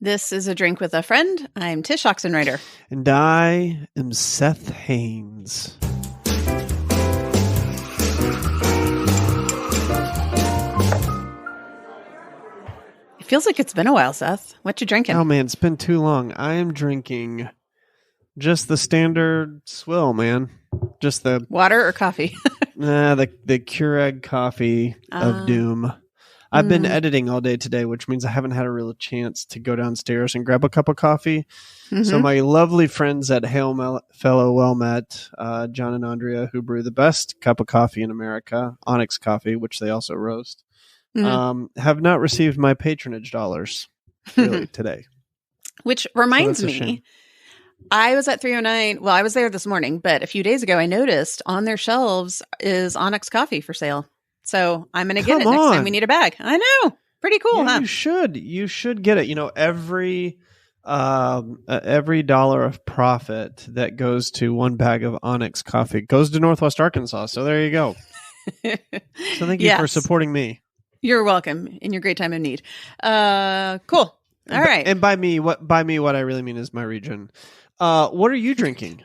This is A Drink with a Friend. I'm Tsh Oxenreider. And I am Seth Haynes. It feels like it's been a while, Seth. What you drinking? Oh, man, it's been too long. I am drinking just the standard swill, man. Just the... Water or coffee? the Keurig coffee of doom. I've been editing all day today, which means I haven't had a real chance to go downstairs and grab a cup of coffee. Mm-hmm. So my lovely friends at Fellow Well Met, John and Andrea, who brew the best cup of coffee in America, Onyx Coffee, which they also roast, have not received my patronage dollars really today. Which reminds me, I was at 309. Well, I was there this morning, but a few days ago, I noticed on their shelves is Onyx Coffee for sale. So I'm going to get it next time we need a bag. I know. Pretty cool, huh? You should get it. You know, every dollar of profit that goes to one bag of Onyx Coffee goes to Northwest Arkansas. So there you go. So thank you for supporting me. You're welcome in your great time of need. Cool. All right. And by me, what I really mean is my region. What are you drinking?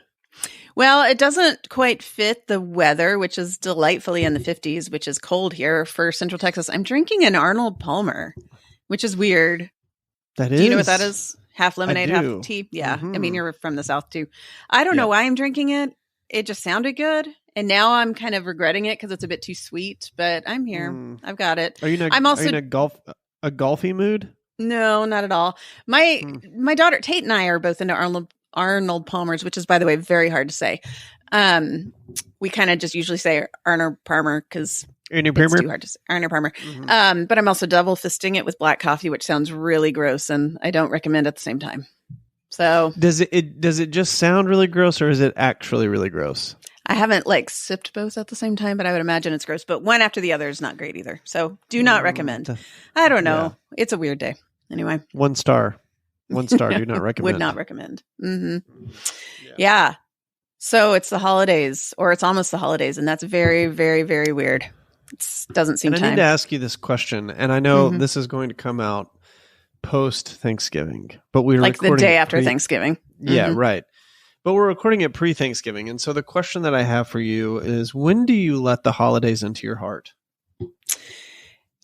Well, it doesn't quite fit the weather, which is delightfully in the 50s, which is cold here for Central Texas. I'm drinking an Arnold Palmer, which is weird. That is. Do you know what that is? Half lemonade, half tea. Yeah. Mm-hmm. I mean, you're from the South too. I don't know why I'm drinking it. It just sounded good. And now I'm kind of regretting it because it's a bit too sweet, but I'm here. I've got it. Are you in a golfy mood? No, not at all. My daughter Tate and I are both into Arnold Palmer's, which is, by the way, very hard to say. We kind of just usually say Arnold Palmer because it's too hard to say. Arnold Palmer. Mm-hmm. But I'm also double fisting it with black coffee, which sounds really gross, and I don't recommend at the same time. So does it just sound really gross, or is it actually really gross? I haven't sipped both at the same time, but I would imagine it's gross. But one after the other is not great either. So do not recommend. I don't know. Yeah. It's a weird day. Anyway. 1 star. 1 star. Do not recommend. Would not recommend. Mm-hmm. Yeah. So it's the holidays, or it's almost the holidays, and that's very, very, very weird. It doesn't seem. And I need to ask you this question, and I know this is going to come out post Thanksgiving, but we're the day after Thanksgiving. Yeah, right. But we're recording it pre-Thanksgiving, and so the question that I have for you is: when do you let the holidays into your heart?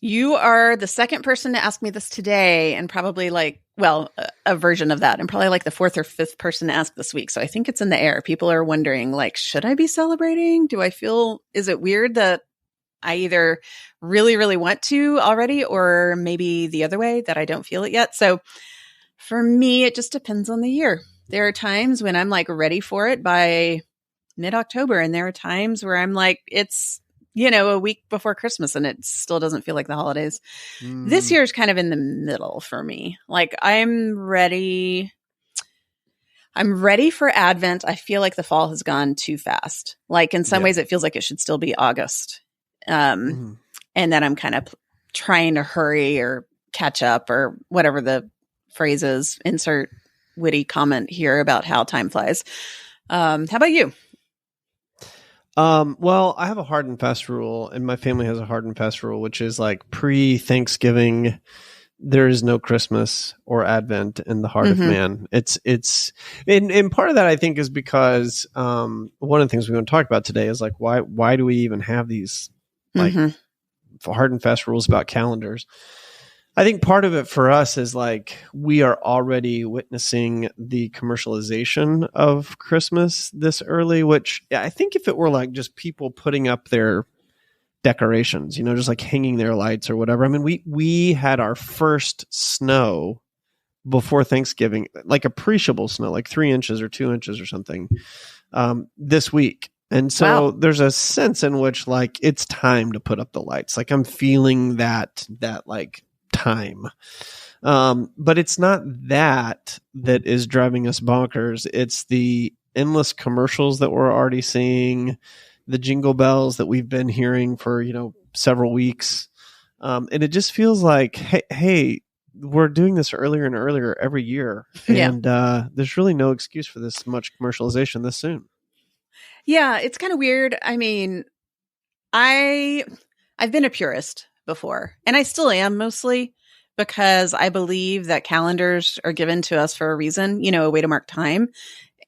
You are the second person to ask me this today, and probably a version of that, and probably the fourth or fifth person to ask this week. So I think it's in the air. People are wondering, should I be celebrating? Is it weird that I either really, really want to already, or maybe the other way that I don't feel it yet? So for me, it just depends on the year. There are times when I'm ready for it by mid-October, and there are times where I'm it's a week before Christmas and it still doesn't feel like the holidays. This year is kind of in the middle for me. I'm ready for Advent. I feel like the fall has gone too fast. In some ways it feels like it should still be August. And then I'm kind of trying to hurry or catch up or whatever the phrase is. Insert witty comment here about how time flies. How about you? Well, I have a hard and fast rule, and my family has a hard and fast rule, which is pre-Thanksgiving, there is no Christmas or Advent in the heart of man. And part of that I think is because, one of the things we want to talk about today is why do we even have these hard and fast rules about calendars? I think part of it for us is we are already witnessing the commercialization of Christmas this early, which I think if it were just people putting up their decorations, just hanging their lights or whatever. I mean, we had our first snow before Thanksgiving, appreciable snow, 3 inches or 2 inches or something, this week. And so there's a sense in which it's time to put up the lights. I'm feeling that time. But it's not that is driving us bonkers. It's the endless commercials that we're already seeing, the jingle bells that we've been hearing for, several weeks. And it just feels hey, we're doing this earlier and earlier every year. And there's really no excuse for this much commercialization this soon. Yeah, it's kind of weird. I mean, I've been a purist before, and I still am mostly, because I believe that calendars are given to us for a reason, a way to mark time.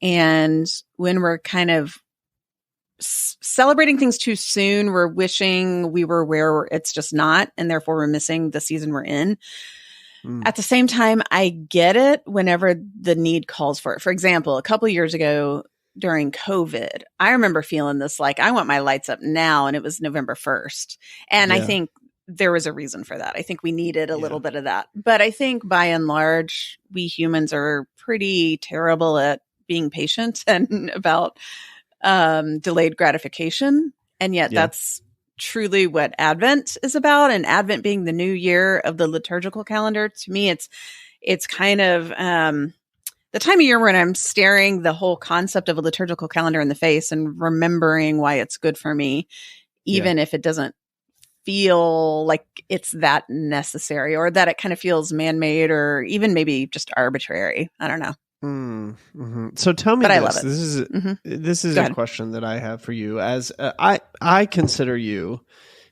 And when we're kind of celebrating things too soon, we're wishing we were where it's just not, and therefore we're missing the season we're in. At the same time, I get it whenever the need calls for it. For example, a couple of years ago during COVID, I remember feeling this like, I want my lights up now, and it was November 1st. And I think there was a reason for that. I think we needed a little bit of that. But I think by and large, we humans are pretty terrible at being patient and about delayed gratification. And yet that's truly what Advent is about. And Advent being the new year of the liturgical calendar, to me, it's kind of the time of year when I'm staring the whole concept of a liturgical calendar in the face and remembering why it's good for me, even if it doesn't feel like it's that necessary, or that it kind of feels man-made, or even maybe just arbitrary. I don't know. So tell me but this. I love it. This is a question that I have for you. As I consider you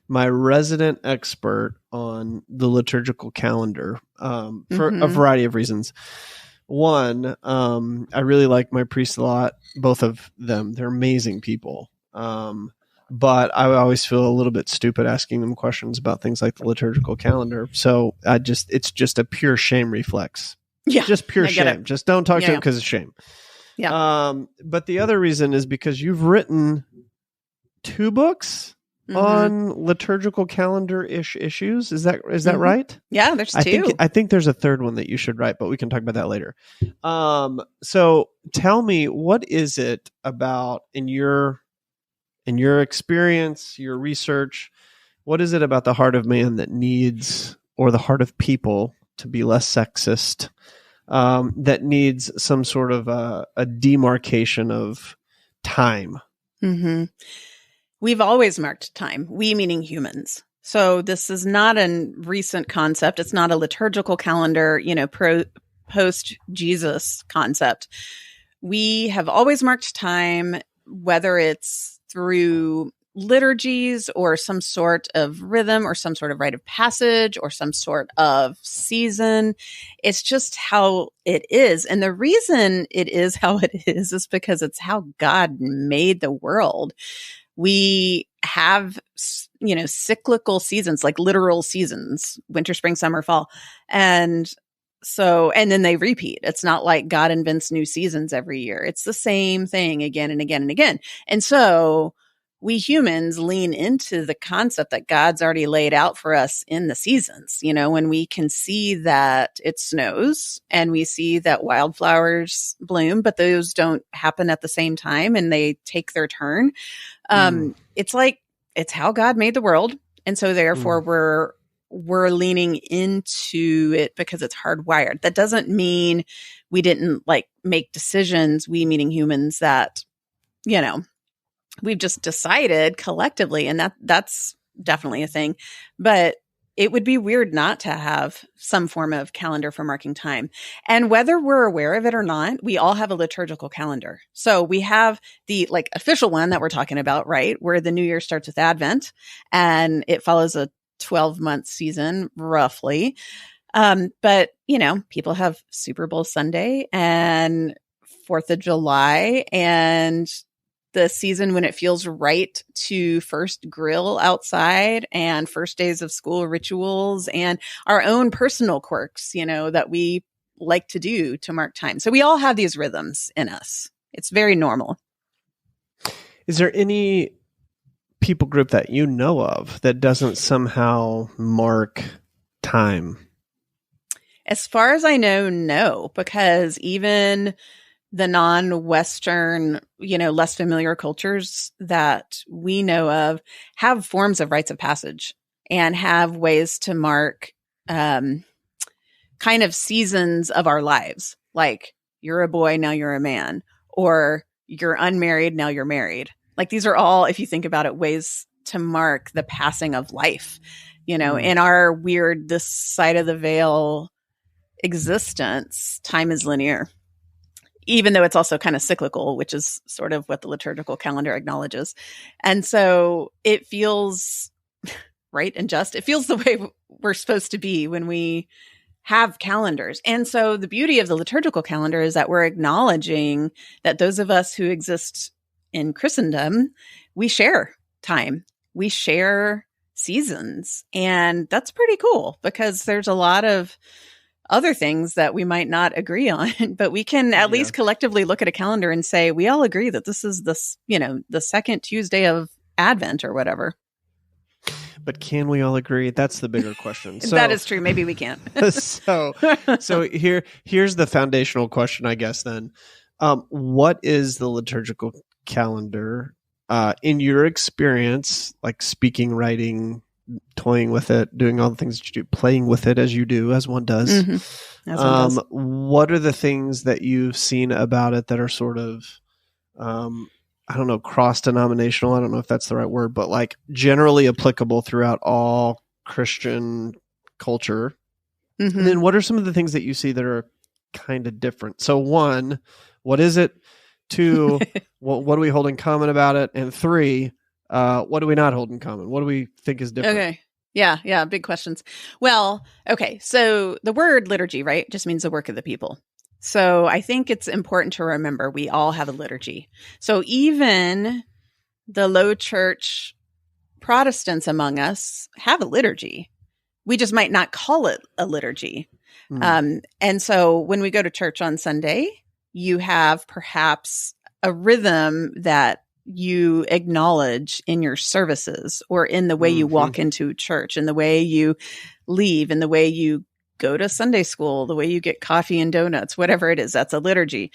my resident expert on the liturgical calendar for a variety of reasons. One, I really like my priests a lot, both of them. They're amazing people. But I always feel a little bit stupid asking them questions about things like the liturgical calendar. So it's just a pure shame reflex. Yeah. Just pure shame. Just don't talk to them because of shame. Yeah. But the other reason is because you've written 2 books on liturgical calendar-ish issues. Is that right? Yeah, there's 2. I think there's a third one that you should write, but we can talk about that later. So tell me, what is it about in your experience, your research, what is it about the heart of man that needs, or the heart of people, to be less sexist, that needs some sort of a demarcation of time? We've always marked time, we meaning humans. So this is not a recent concept. It's not a liturgical calendar, post-Jesus concept. We have always marked time, whether it's through liturgies or some sort of rhythm or some sort of rite of passage or some sort of season. It's just how it is. And the reason it is how it is because it's how God made the world. We have, cyclical seasons, like literal seasons, winter, spring, summer, fall. And then they repeat. It's not like God invents new seasons every year. It's the same thing again and again and again. And so we humans lean into the concept that God's already laid out for us in the seasons. When we can see that it snows and we see that wildflowers bloom, but those don't happen at the same time and they take their turn. It's like, it's how God made the world. And so therefore we're leaning into it because it's hardwired. That doesn't mean we didn't make decisions, we meaning humans, that, we've just decided collectively, and that's definitely a thing. But it would be weird not to have some form of calendar for marking time. And whether we're aware of it or not, we all have a liturgical calendar. So we have the official one that we're talking about, right? Where the new year starts with Advent and it follows a 12-month season roughly. But people have Super Bowl Sunday and 4th of July and the season when it feels right to first grill outside, and first days of school rituals, and our own personal quirks, that we like to do to mark time. So we all have these rhythms in us. It's very normal. Is there any people group that you know of that doesn't somehow mark time? As far as I know, no, because even the non-Western, less familiar cultures that we know of have forms of rites of passage and have ways to mark kind of seasons of our lives. Like, you're a boy, now you're a man, or you're unmarried, now you're married. These are all, if you think about it, ways to mark the passing of life. In our weird, this side of the veil existence, time is linear. Even though it's also kind of cyclical, which is sort of what the liturgical calendar acknowledges. And so it feels right and just. It feels the way we're supposed to be when we have calendars. And so the beauty of the liturgical calendar is that we're acknowledging that those of us who exist in Christendom, we share time, we share seasons. And that's pretty cool because there's a lot of other things that we might not agree on, but we can at least collectively look at a calendar and say, we all agree that this is this, the second Tuesday of Advent or whatever. But can we all agree? That's the bigger question. So, that is true. Maybe we can't. so here's the foundational question, I guess, then. What is the liturgical calendar in your experience, like speaking, writing, toying with it, doing all the things that you do, playing with it as you do, as one does? Mm-hmm. As one does. What are the things that you've seen about it that are sort of I don't know, cross-denominational. I don't know if that's the right word, but like generally applicable throughout all Christian culture. Mm-hmm. And then what are some of the things that you see that are kind of different? So 1, what is it? 2, what do we hold in common about it? And 3, what do we not hold in common? What do we think is different? Okay. Yeah. Big questions. Well, okay. So the word liturgy, right, just means the work of the people. So I think it's important to remember we all have a liturgy. So even the low church Protestants among us have a liturgy. We just might not call it a liturgy. And so when we go to church on Sunday, you have perhaps a rhythm that you acknowledge in your services or in the way you walk into church, in the way you leave, in the way you go to Sunday school, the way you get coffee and donuts, whatever it is, that's a liturgy.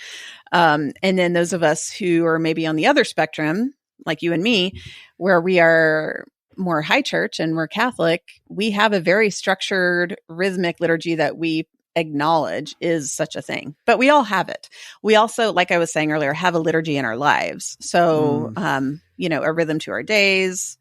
And then those of us who are maybe on the other spectrum, like you and me, where we are more high church and we're Catholic, we have a very structured, rhythmic liturgy that we acknowledge is such a thing. But we all have it. We also, like I was saying earlier, have a liturgy in our lives. So, a rhythm to our days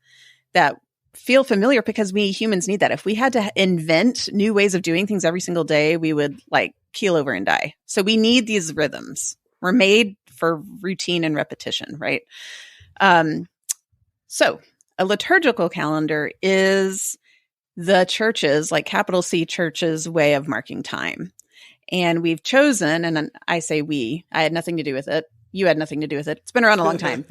that feel familiar because we humans need that. If we had to invent new ways of doing things every single day, we would like keel over and die. So we need these rhythms. We're made for routine and repetition, right? So a liturgical calendar is the church's, like capital C church's, way of marking time. And we've chosen, and I say we, I had nothing to do with it. You had nothing to do with it. It's been around a long time.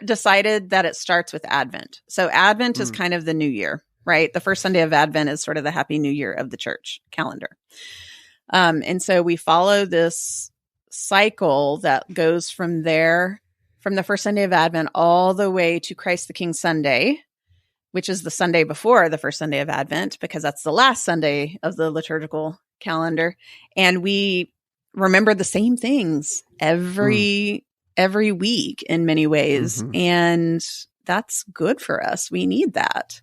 Decided that it starts with Advent. So Advent is kind of the new year, right? The first Sunday of Advent is sort of the Happy New Year of the church calendar. And so we follow this cycle that goes from there, from the first Sunday of Advent all the way to Christ the King Sunday, which is the Sunday before the first Sunday of Advent, because that's the last Sunday of the liturgical calendar. And we remember the same things every week in many ways. And that's good for us. We need that.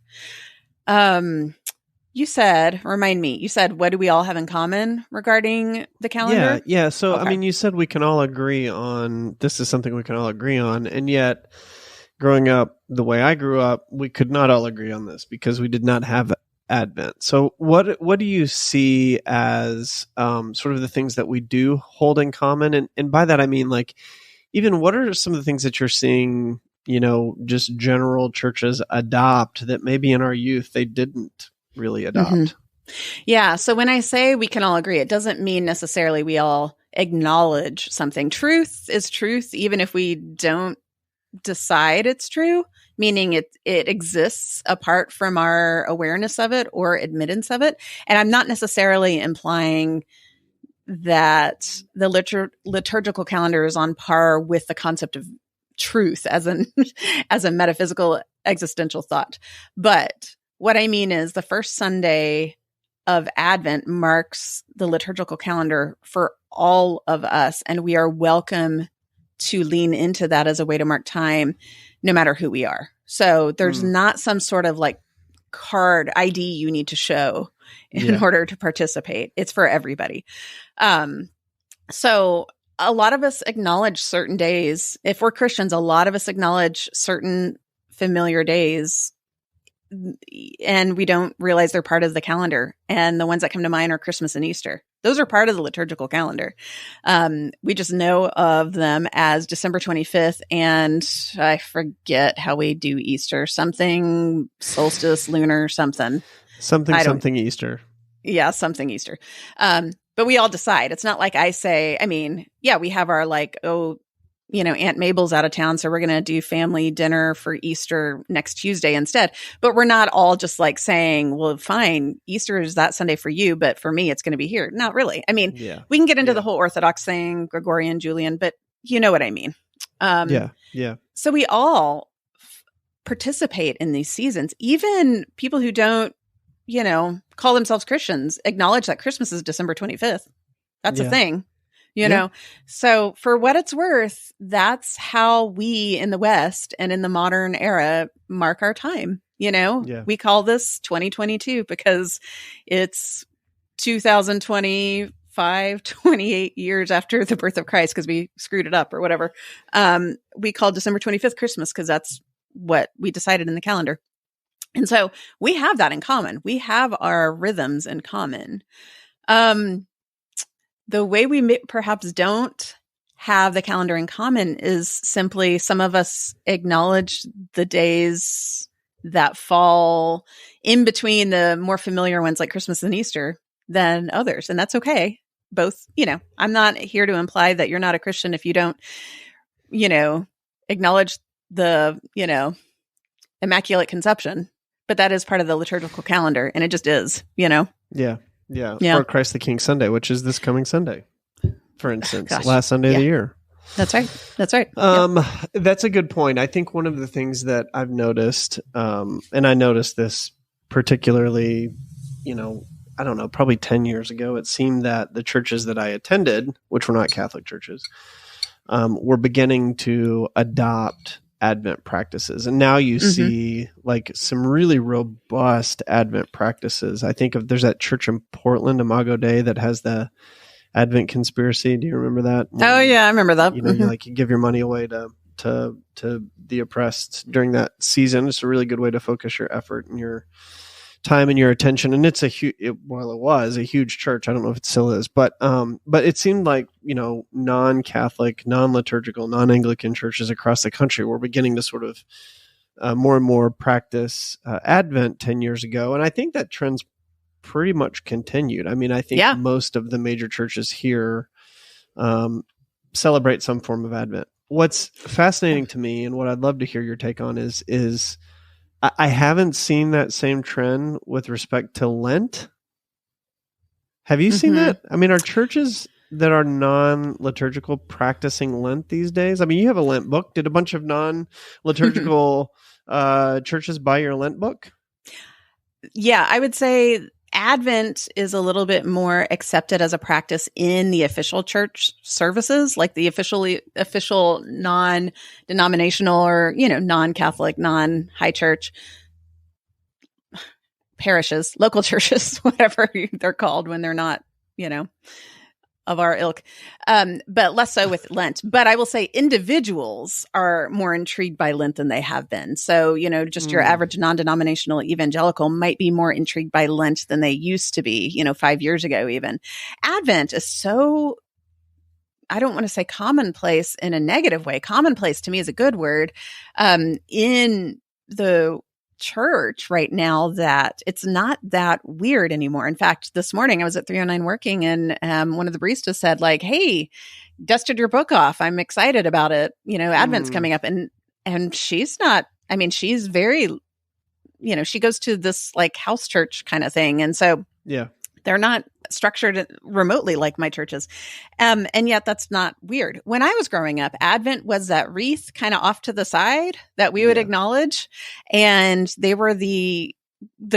You said, what do we all have in common regarding the calendar? Yeah. So, okay. I mean, you said we can all agree on, this is something we can all agree on. And yet, growing up the way I grew up, we could not all agree on this because we did not have Advent. So what do you see as sort of the things that we do hold in common? And by that, I mean, like, even what are some of the things that you're seeing, just general churches adopt that maybe in our youth they didn't really adopt? Yeah. So when I say we can all agree, it doesn't mean necessarily we all acknowledge something. Truth is truth, even if we don't decide it's true, meaning it exists apart from our awareness of it or admittance of it. And I'm not necessarily implying that the liturgical calendar is on par with the concept of truth as a metaphysical existential thought. But what I mean is the first Sunday of Advent marks the liturgical calendar for all of us, and we are welcome to lean into that as a way to mark time, no matter who we are. So there's not some sort of like card ID you need to show in order to participate. It's for everybody. So a lot of us acknowledge certain days. If we're Christians, a lot of us acknowledge certain familiar days and we don't realize they're part of the calendar. And the ones that come to mind are Christmas and Easter. Those are part of the liturgical calendar. We just know of them as December 25th, and I forget how we do Easter. Something solstice, lunar, something. Something Easter. Yeah, something Easter. But we all decide. It's not like I say, I mean, yeah, we have our like, Aunt Mabel's out of town, so we're going to do family dinner for Easter next Tuesday instead. But we're not all just like saying, well, fine, Easter is that Sunday for you, but for me, it's going to be here. Not really. I mean, we can get into the whole Orthodox thing, Gregorian, Julian, but you know what I mean. Yeah. So we all participate in these seasons. Even people who don't, call themselves Christians acknowledge that Christmas is December 25th. That's a thing. You know, so for what it's worth, that's how we in the West and in the modern era mark our time. We call this 2022 because it's 2025, 28 years after the birth of Christ because we screwed it up or whatever. We call December 25th Christmas because that's what we decided in the calendar. And so we have that in common. We have our rhythms in common. The way we perhaps don't have the calendar in common is simply some of us acknowledge the days that fall in between the more familiar ones like Christmas and Easter than others. And that's okay. Both, I'm not here to imply that you're not a Christian if you don't, acknowledge the, Immaculate Conception. But that is part of the liturgical calendar. And it just is, Yeah. Or Christ the King Sunday, which is this coming Sunday, for instance, last Sunday of the year. That's right. That's a good point. I think one of the things that I've noticed, and I noticed this particularly, I don't know, probably 10 years ago, it seemed that the churches that I attended, which were not Catholic churches, were beginning to adopt Advent practices. And now you see like some really robust Advent practices. I think there's that church in Portland, Imago Dei, that has the Advent conspiracy. Do you remember that? Oh yeah, I remember that. You give your money away to the oppressed during that season. It's a really good way to focus your effort and your time and your attention. And it's it was a huge church. I don't know if it still is, but it seemed like, non-Catholic, non-liturgical, non-Anglican churches across the country were beginning to sort of more and more practice Advent 10 years ago. And I think that trend's pretty much continued. I mean, I think most of the major churches here celebrate some form of Advent. What's fascinating to me and what I'd love to hear your take on is I haven't seen that same trend with respect to Lent. Have you seen that? I mean, are churches that are non-liturgical practicing Lent these days? I mean, you have a Lent book. Did a bunch of non-liturgical churches buy your Lent book? Yeah, I would say Advent is a little bit more accepted as a practice in the official church services, like the official non-denominational or, non-Catholic, non-high church parishes, local churches, whatever they're called when they're not, of our ilk, but less so with Lent. But I will say individuals are more intrigued by Lent than they have been. So, just your average non-denominational evangelical might be more intrigued by Lent than they used to be, 5 years ago even. Advent is so, I don't want to say commonplace in a negative way. Commonplace to me is a good word in the church right now that it's not that weird anymore. In fact, this morning I was at 309 working and one of the baristas said like, hey, dusted your book off. I'm excited about it. Advent's coming up. And she's not, I mean, she's very, she goes to this like house church kind of thing. And so they're not structured remotely like my churches. And yet that's not weird. When I was growing up, Advent was that wreath kind of off to the side that we would acknowledge. And they were the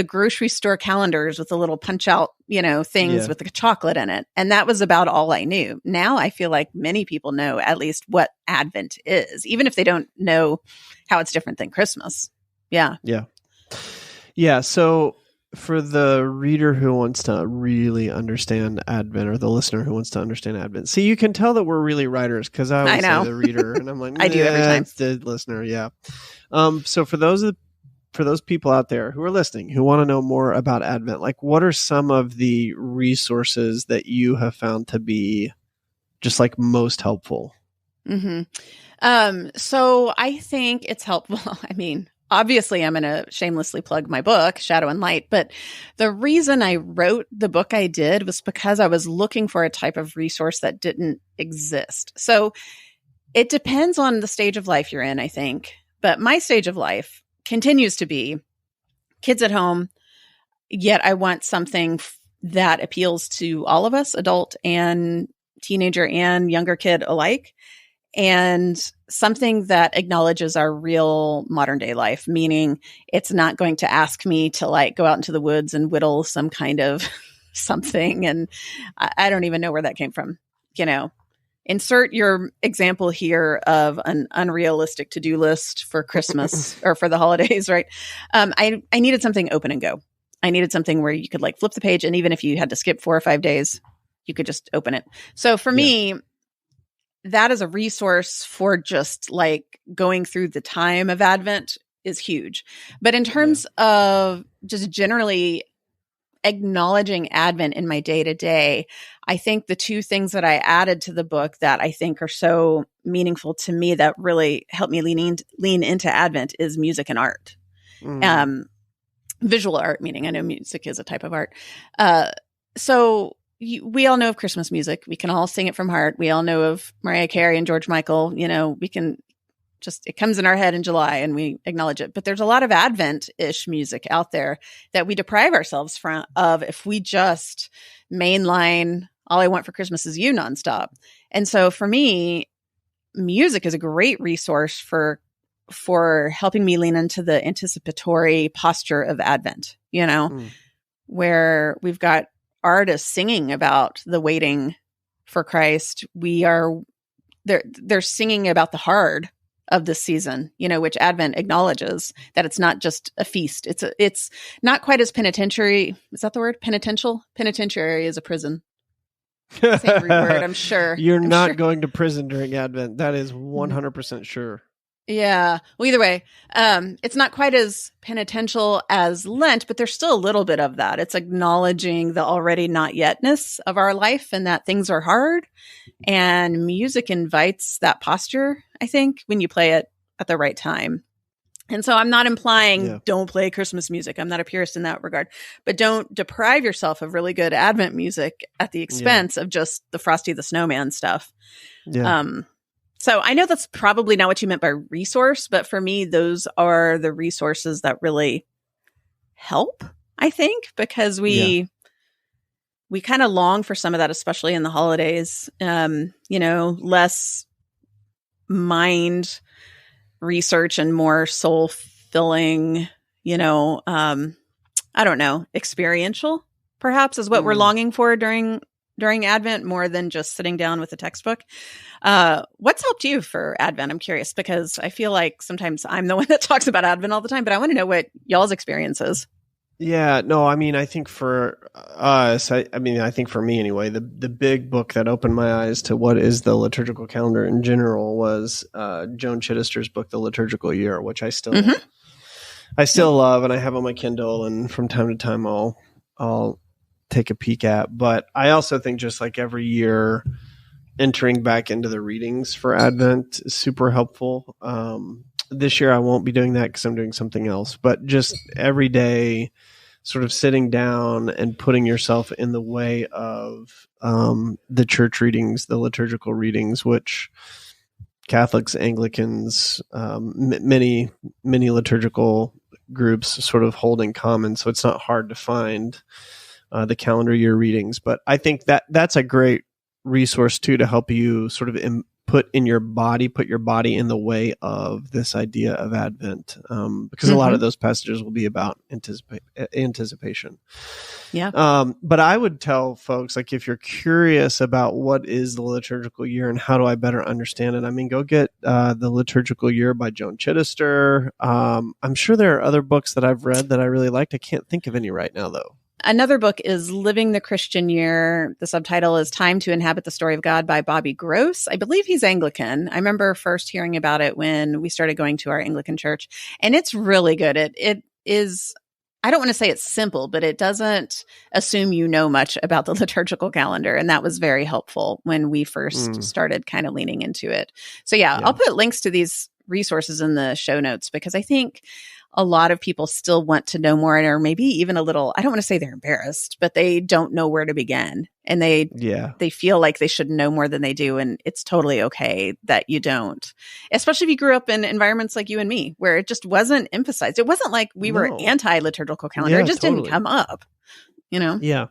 grocery store calendars with the little punch out, things with the chocolate in it. And that was about all I knew. Now I feel like many people know at least what Advent is, even if they don't know how it's different than Christmas. Yeah. So for the reader who wants to really understand Advent, or the listener who wants to understand Advent, see, you can tell that we're really writers because I always say the reader, and I'm like, I do every time. It's the listener, So for those for those people out there who are listening, who want to know more about Advent, like what are some of the resources that you have found to be just like most helpful? So I think it's helpful. I mean, obviously I'm going to shamelessly plug my book, Shadow and Light, but the reason I wrote the book I did was because I was looking for a type of resource that didn't exist. So it depends on the stage of life you're in, I think. But my stage of life continues to be kids at home, yet I want something that appeals to all of us, adult and teenager and younger kid alike, and something that acknowledges our real modern day life, meaning it's not going to ask me to like go out into the woods and whittle some kind of something. And I don't even know where that came from, Insert your example here of an unrealistic to-do list for Christmas or for the holidays, right? I needed something open and go. I needed something where you could like flip the page, and even if you had to skip 4 or 5 days, you could just open it. So for me, that is a resource for just like going through the time of Advent is huge. But in terms of just generally acknowledging Advent in my day-to-day, I think the two things that I added to the book that I think are so meaningful to me that really helped me lean into Advent is music and art. Visual art, meaning I know music is a type of art. So we all know of Christmas music. We can all sing it from heart. We all know of Mariah Carey and George Michael. We can it comes in our head in July and we acknowledge it. But there's a lot of Advent-ish music out there that we deprive ourselves of if we just mainline All I Want for Christmas Is You nonstop. And so for me, music is a great resource for helping me lean into the anticipatory posture of Advent, where we've got artists singing about the waiting for Christ. They're singing about the hard of this season, which Advent acknowledges that it's not just a feast. It's not quite as penitentiary. Is that the word? Penitential? Penitentiary is a prison. Same root word, I'm sure. You're not going to prison during Advent. That is 100% sure. Yeah. Well, either way, it's not quite as penitential as Lent, but there's still a little bit of that. It's acknowledging the already not yetness of our life and that things are hard. And music invites that posture, I think, when you play it at the right time. And so I'm not implying don't play Christmas music. I'm not a purist in that regard. But don't deprive yourself of really good Advent music at the expense of just the Frosty the Snowman stuff. Yeah. So I know that's probably not what you meant by resource, but for me, those are the resources that really help, I think, because we kind of long for some of that, especially in the holidays, less mind research and more soul filling, I don't know, experiential perhaps is what we're longing for during Advent more than just sitting down with a textbook. What's helped you for Advent? I'm curious because I feel like sometimes I'm the one that talks about Advent all the time, but I want to know what y'all's experience is. Yeah, no, I mean, I think for us, I think for me anyway, the big book that opened my eyes to what is the liturgical calendar in general was Joan Chittister's book, The Liturgical Year, which I still love and I have on my Kindle, and from time to time I'll take a peek at. But I also think just like every year entering back into the readings for Advent is super helpful. This year I won't be doing that because I'm doing something else, but just every day sort of sitting down and putting yourself in the way of the church readings, the liturgical readings, which Catholics, Anglicans, many liturgical groups sort of hold in common. So it's not hard to find the calendar year readings. But I think that's a great resource too, to help you sort of put your body in the way of this idea of Advent, because a lot of those passages will be about anticipation. Yeah. But I would tell folks, like, if you're curious about what is the liturgical year and how do I better understand it, I mean, go get The Liturgical Year by Joan Chittister. I'm sure there are other books that I've read that I really liked. I can't think of any right now, though. Another book is Living the Christian Year. The subtitle is Time to Inhabit the Story of God by Bobby Gross. I believe he's Anglican. I remember first hearing about it when we started going to our Anglican church, and it's really good. It is, I don't want to say it's simple, but it doesn't assume you know much about the liturgical calendar. And that was very helpful when we first started kind of leaning into it. So yeah, I'll put links to these resources in the show notes because I think a lot of people still want to know more, or maybe even a little, I don't want to say they're embarrassed, but they don't know where to begin. And they feel like they should know more than they do. And it's totally okay that you don't, especially if you grew up in environments like you and me, where it just wasn't emphasized. It wasn't like we were anti-liturgical calendar. It just didn't come up. You know? Yeah.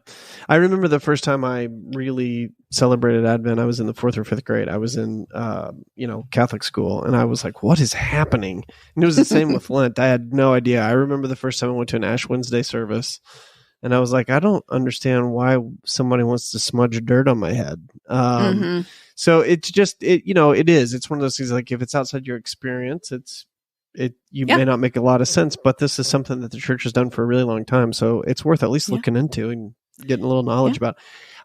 I remember the first time I really celebrated Advent, I was in the 4th or 5th grade. I was in, Catholic school, and I was like, what is happening? And it was the same with Lent. I had no idea. I remember the first time I went to an Ash Wednesday service, and I was like, I don't understand why somebody wants to smudge dirt on my head. So it's just, it is. It's one of those things, like, if it's outside your experience, you may not make a lot of sense, but this is something that the church has done for a really long time. So it's worth at least looking into and getting a little knowledge about.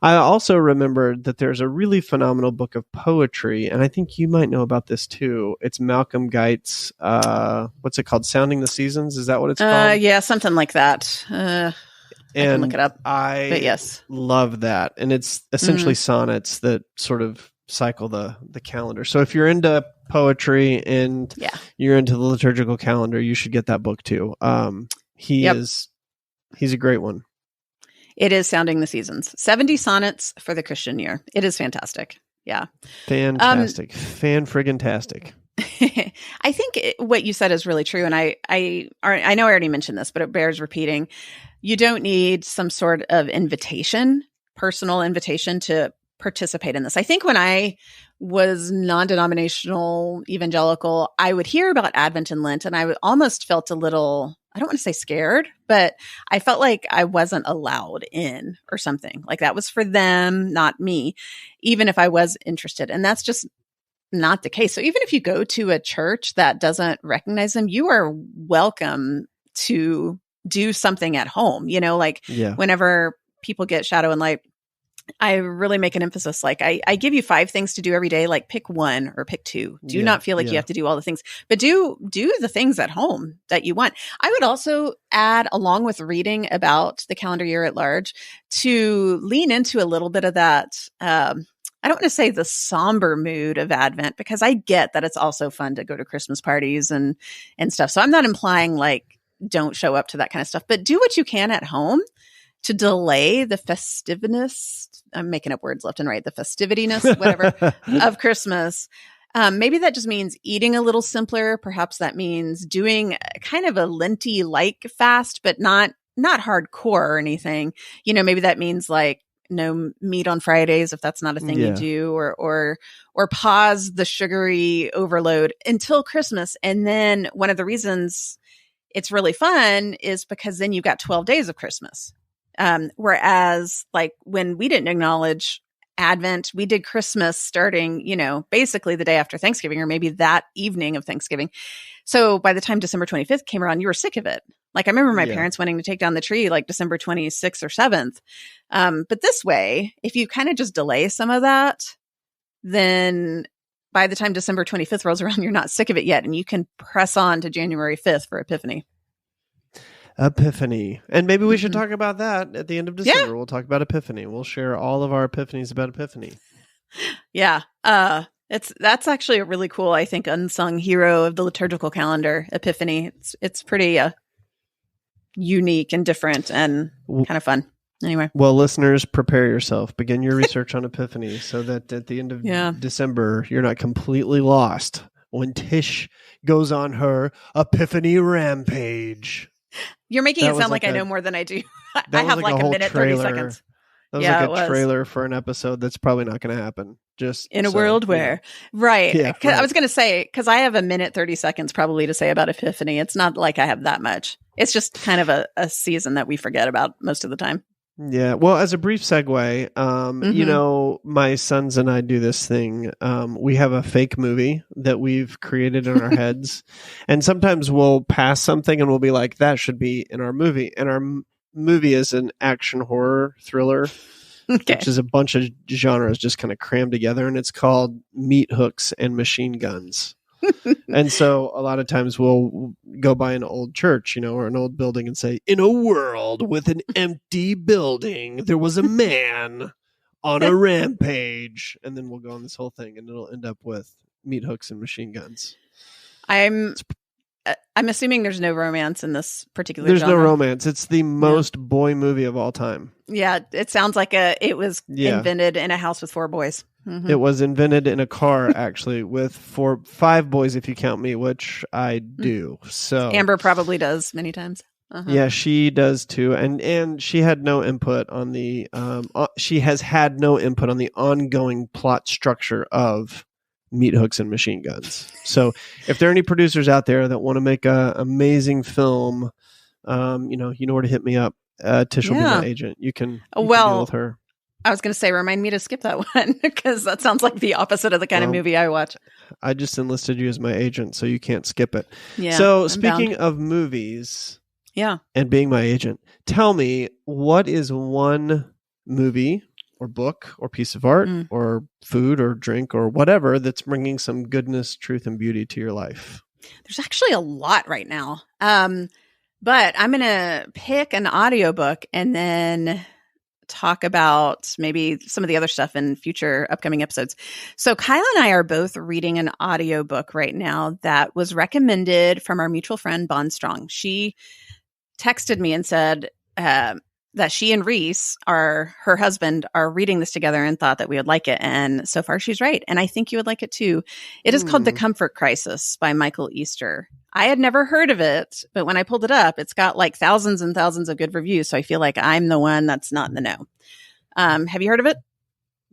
I also remembered that there's a really phenomenal book of poetry, and I think you might know about this too. It's Malcolm Guite's, what's it called? Sounding the Seasons. Is that what it's called? Yeah, something like that. I can look it up. But yes, love that. And it's essentially sonnets that sort of cycle the calendar. So if you're into poetry and you're into the liturgical calendar, you should get that book too. He's a great one. It is Sounding the Seasons. 70 sonnets for the Christian year. It is fantastic. Yeah. Fantastic. Fan-friggin-tastic. I think what you said is really true. And I know I already mentioned this, but it bears repeating. You don't need some sort of personal invitation to participate in this. I think when I was non-denominational evangelical, I would hear about Advent and Lent, and I almost felt a little, I don't want to say scared, but I felt like I wasn't allowed in or something. Like that was for them, not me, even if I was interested. And that's just not the case. So even if you go to a church that doesn't recognize them, you are welcome to do something at home. Whenever people get shadow and light, I really make an emphasis. Like I give you 5 things to do every day, like pick 1 or pick 2. Do not feel like you have to do all the things, but do the things at home that you want. I would also add, along with reading about the calendar year at large, to lean into a little bit of that. I don't want to say the somber mood of Advent, because I get that it's also fun to go to Christmas parties and stuff. So I'm not implying like don't show up to that kind of stuff, but do what you can at home to delay the festiveness. I'm making up words left and right. The festivitiness, whatever, of Christmas. Maybe that just means eating a little simpler. Perhaps that means doing kind of a Lenti-like fast, but not hardcore or anything. Maybe that means like no meat on Fridays, if that's not a thing you do, or pause the sugary overload until Christmas. And then one of the reasons it's really fun is because then you've got 12 days of Christmas. Whereas like when we didn't acknowledge Advent, we did Christmas starting, basically the day after Thanksgiving, or maybe that evening of Thanksgiving. So by the time December 25th came around, you were sick of it. Like I remember my parents wanting to take down the tree like December 26th or 7th. But this way, if you kind of just delay some of that, then by the time December 25th rolls around, you're not sick of it yet. And you can press on to January 5th for Epiphany. And maybe we should talk about that at the end of December. We'll talk about Epiphany. We'll share all of our epiphanies about Epiphany. Yeah. That's actually a really cool, I think, unsung hero of the liturgical calendar, Epiphany. It's pretty unique and different and kind of fun. Anyway. Well, listeners, prepare yourself. Begin your research on Epiphany so that at the end of December, you're not completely lost when Tsh goes on her Epiphany rampage. You're making it sound like I know more than I do. I have like a minute, trailer. 30 seconds. That was like a trailer for an episode that's probably not going to happen. Just in a world where, right. Yeah, right. I was going to say, because I have a minute, 30 seconds probably to say about Epiphany. It's not like I have that much. It's just kind of a season that we forget about most of the time. Yeah. Well, as a brief segue, my sons and I do this thing. We have a fake movie that we've created in our heads. And sometimes we'll pass something and we'll be like, that should be in our movie. And movie is an action horror thriller, which is a bunch of genres just kind of crammed together, and it's called Meat Hooks and Machine Guns. And so a lot of times we'll go by an old church, or an old building and say, in a world with an empty building, there was a man on a rampage. And then we'll go on this whole thing, and it'll end up with meat hooks and machine guns. I'm assuming there's no romance in this particular There's genre. no romance. It's the most boy movie of all time. Yeah, it sounds like it was invented in a house with 4 boys. Mm-hmm. It was invented in a car, actually, with 5 boys, if you count me, which I do. So Amber probably does many times. Uh-huh. Yeah, she does too, and she had no input on the. She has had no input on the ongoing plot structure of Meat Hooks and Machine Guns. So, if there are any producers out there that want to make an amazing film, you know where to hit me up. Tish will be my agent. You can deal with her. I was going to say, remind me to skip that one, because that sounds like the opposite of the kind of movie I watch. I just enlisted you as my agent, so you can't skip it. Yeah. So speaking of movies, and being my agent, tell me, what is one movie or book or piece of art or food or drink or whatever that's bringing some goodness, truth, and beauty to your life? There's actually a lot right now. But I'm going to pick an audiobook and then talk about maybe some of the other stuff in future upcoming episodes. So Kyle and I are both reading an audiobook right now that was recommended from our mutual friend, Bond Strong. She texted me and said that she and Reese, her husband, are reading this together and thought that we would like it. And so far she's right. And I think you would like it too. It is called The Comfort Crisis by Michael Easter. I had never heard of it, but when I pulled it up, it's got like thousands and thousands of good reviews. So I feel like I'm the one that's not in the know. Have you heard of it?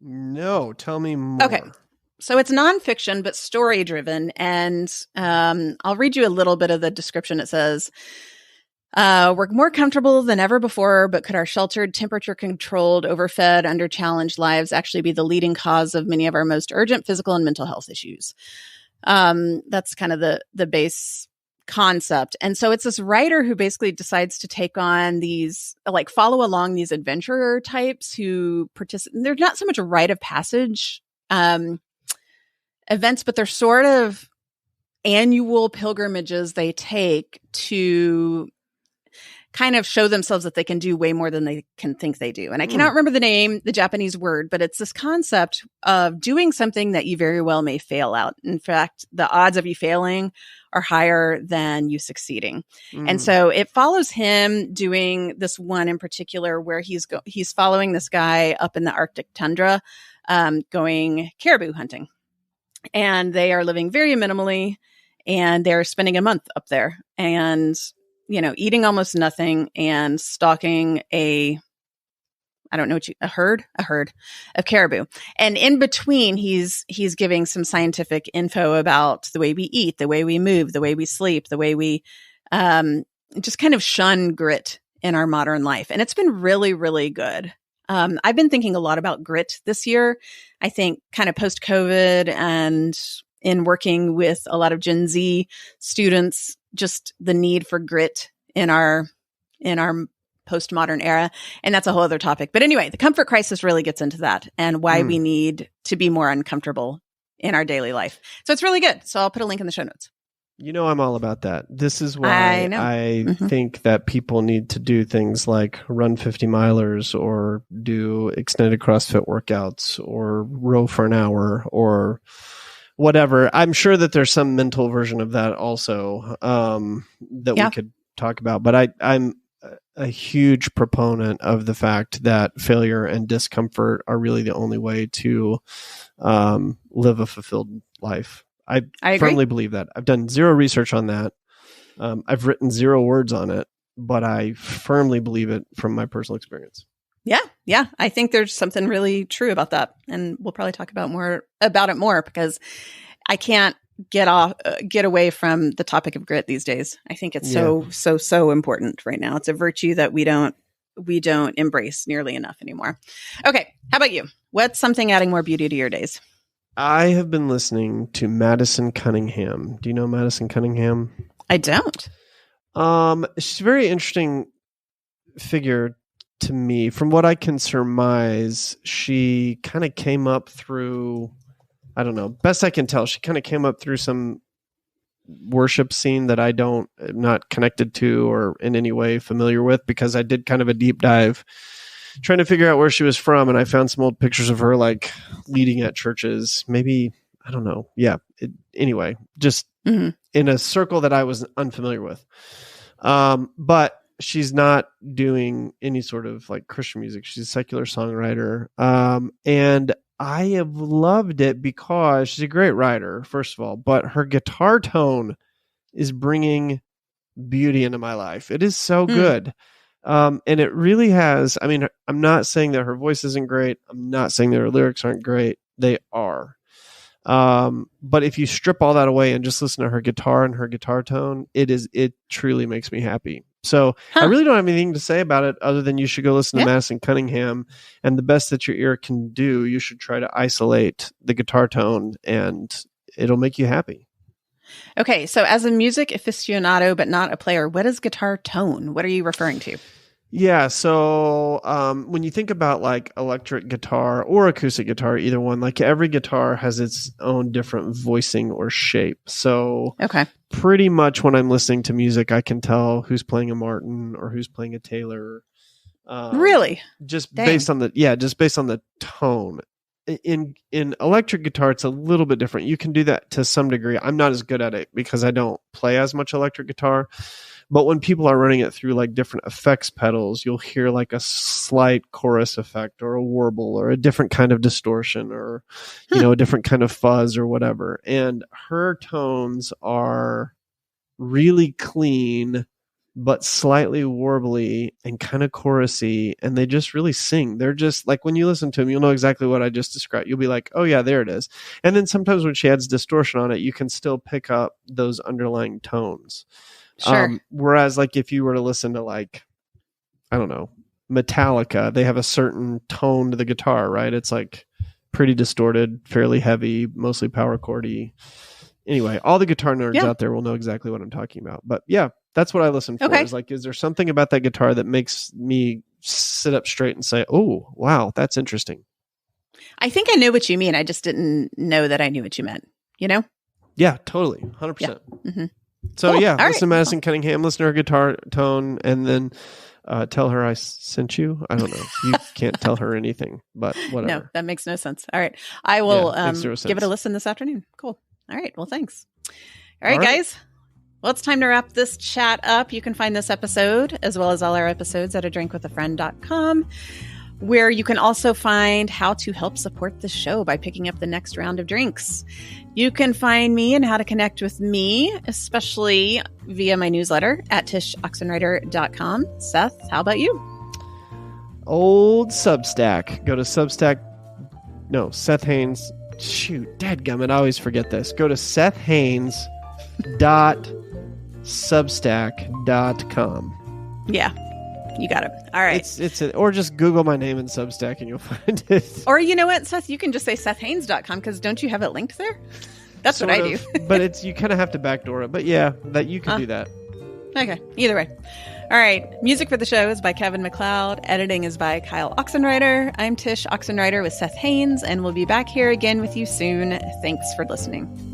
No, tell me more. Okay. So it's nonfiction, but story driven. And I'll read you a little bit of the description. It says, we're more comfortable than ever before, but could our sheltered, temperature-controlled, overfed, under-challenged lives actually be the leading cause of many of our most urgent physical and mental health issues? That's kind of the base concept. And so it's this writer who basically decides to take on these, like, follow along these adventurer types who participate. They're not so much a rite of passage events, but they're sort of annual pilgrimages they take to kind of show themselves that they can do way more than they can think they do. And I cannot remember the Japanese word, but it's this concept of doing something that you very well may fail at. In fact, the odds of you failing are higher than you succeeding. And so it follows him doing this one in particular where he's following this guy up in the Arctic tundra, going caribou hunting. And they are living very minimally, and they're spending a month up there and, eating almost nothing and stalking a herd of caribou. And in between, he's giving some scientific info about the way we eat, the way we move, the way we sleep, the way we just kind of shun grit in our modern life. And it's been really, really good. I've been thinking a lot about grit this year. I think kind of post-COVID and in working with a lot of Gen Z students, just the need for grit in our postmodern era. And that's a whole other topic. But anyway, the comfort crisis really gets into that and why we need to be more uncomfortable in our daily life. So it's really good. So I'll put a link in the show notes. I'm all about that. This is why I think that people need to do things like run 50 milers or do extended CrossFit workouts or row for an hour or whatever. I'm sure that there's some mental version of that also that we could talk about. But I'm a huge proponent of the fact that failure and discomfort are really the only way to live a fulfilled life. I firmly believe that. I've done zero research on that. I've written 0 words on it, but I firmly believe it from my personal experience. Yeah. I think there's something really true about that. And we'll probably talk about it more because I can't get away from the topic of grit these days. I think it's so important right now. It's a virtue that we don't embrace nearly enough anymore. Okay. How about you? What's something adding more beauty to your days? I have been listening to Madison Cunningham. Do you know Madison Cunningham? I don't. She's a very interesting figure to me. From what I can surmise, she kind of came up through, I don't know, best I can tell, she kind of came up through some worship scene that am not connected to or in any way familiar with, because I did kind of a deep dive trying to figure out where she was from. And I found some old pictures of her like leading at churches, maybe, I don't know. Yeah. Anyway, just in a circle that I was unfamiliar with. But she's not doing any sort of like Christian music. She's a secular songwriter. And I have loved it because she's a great writer, first of all, but her guitar tone is bringing beauty into my life. It is so good. And it really has, I mean, I'm not saying that her voice isn't great. I'm not saying that her lyrics aren't great. They are. But if you strip all that away and just listen to her guitar and her guitar tone, it truly makes me happy. So I really don't have anything to say about it other than you should go listen to Madison Cunningham, and the best that your ear can do, you should try to isolate the guitar tone and it'll make you happy. Okay. So as a music aficionado, but not a player, what is guitar tone? What are you referring to? Yeah. So when you think about like electric guitar or acoustic guitar, either one, like every guitar has its own different voicing or shape. So pretty much when I'm listening to music, I can tell who's playing a Martin or who's playing a Taylor. Really? Just based on the tone. In electric guitar, it's a little bit different. You can do that to some degree. I'm not as good at it because I don't play as much electric guitar. But when people are running it through like different effects pedals, you'll hear like a slight chorus effect or a warble or a different kind of distortion or, a different kind of fuzz or whatever. And her tones are really clean, but slightly warbly and kind of chorusy. And they just really sing. They're just like, when you listen to them, you'll know exactly what I just described. You'll be like, oh yeah, there it is. And then sometimes when she adds distortion on it, you can still pick up those underlying tones. Sure. Whereas like if you were to listen to like, I don't know, Metallica, they have a certain tone to the guitar, right? It's like pretty distorted, fairly heavy, mostly power chordy. Anyway, all the guitar nerds out there will know exactly what I'm talking about. But yeah, that's what I listen for. Is like, is there something about that guitar that makes me sit up straight and say, oh, wow, that's interesting. I think I know what you mean. I just didn't know that I knew what you meant, Yeah, totally. 100%. Yeah. Mm-hmm. So cool. Listen to Madison Cunningham, listen to her guitar tone, and then tell her I sent you. I don't know. You can't tell her anything, but whatever. No, that makes no sense. All right. I will give it a listen this afternoon. Cool. All right. Well, thanks. All right, guys. Well, it's time to wrap this chat up. You can find this episode, as well as all our episodes, at adrinkwithafriend.com, where you can also find how to help support the show by picking up the next round of drinks. You can find me and how to connect with me, especially via my newsletter at tishoxenwriter.com. Seth, how about you? Old Substack. Go to Substack. No, Seth Haynes. Shoot, dadgummit, I always forget this. Go to sethhaynes.substack.com. Yeah. You got it. All right. Or just Google my name in Substack and you'll find it. Or you know what, Seth? You can just say sethhaynes.com because don't you have it linked there? That's what I do. But you kind of have to backdoor it. But yeah, that you can do that. Okay. Either way. All right. Music for the show is by Kevin MacLeod. Editing is by Kyle Oxenreider. I'm Tish Oxenreider with Seth Haynes, and we'll be back here again with you soon. Thanks for listening.